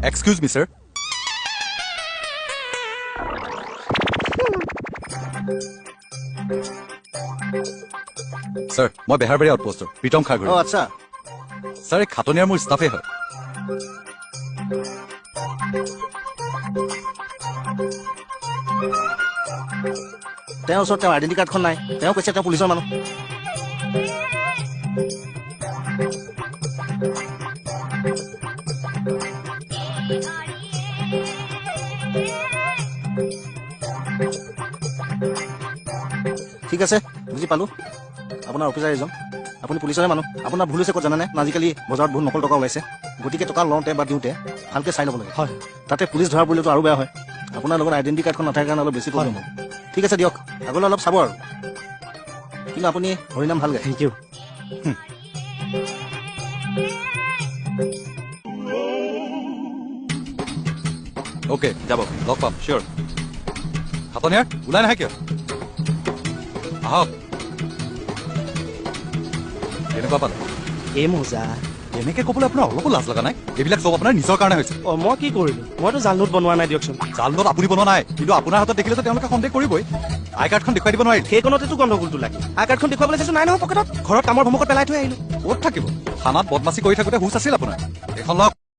excuse মি sir sir মই বেহাৰবাৰী আউটপোষ্টৰ প্ৰীতম খাৰগুৰি আচ্ছা sir এই খাটনিয়াৰ মোৰ ষ্টাফে হয় তেওঁৰ ওচৰত তেওঁৰ আইডেণ্টি কাৰ্ডখন নাই তেওঁ কৈছে তেওঁ পুলিচৰ মানুহ ঠিক আছে বুজি পালো আপোনাৰ অফিচাৰ এজন আপুনি পুলিচৰে মানুহ আপোনাৰ ভুল হৈছে ক'ত জানেনে আজিকালি বজাৰত বহুত নকল টকা ওলাইছে গতিকে টকা লওঁতে বা দিওঁতে ভালকৈ চাই ল'ব লাগে হয় তাতে পুলিচ ধৰা পৰিলেতো আৰু বেয়া হয় আপোনাৰ লগত আইডেণ্টি কাৰ্ডখন নাথাকে কাৰণে অলপ বেছি প্ৰব্লেম হ'ব ঠিক আছে দিয়ক আগলৈ অলপ চাব আৰু কিন্তু আপুনি হৰিনাম ভাল গায় থেংক ইউ অ'কে যাব লগ পাম চিয়'ৰ খাটনিয়াৰ ওলাই নাহে কিয় আহক কেনেকুৱা পালে এই মজা এনেকে ক'বলৈ আপোনাৰ অলপো লাজ লগা নাই এইবিলাক চব আপোনাৰ নিজৰ কাৰণে হৈছে অ মই কি কৰিলো মইতো জাল নোট বনোৱা নাই দিয়কচোন জাল নোট আপুনি বনোৱা নাই কিন্তু আপোনাৰ হাতত দেখিলেতো তেওঁলোকে সন্দেহ কৰিবই আই কাৰ্ডখন দেখুৱাই দিব নোৱাৰিলে সেইকণতেতো গণ্ডগোলটো লাগে আই কাৰ্ডখন দেখুৱাবলৈ চাইছো নাই নহয় পকেটত ঘৰত কামৰ ভমকত পেলাই থৈ আহিলো ক'ত থাকিব থানাত বদমাচি কৰি থাকোঁতে হুচ আছিল আপোনাৰ এখন লওক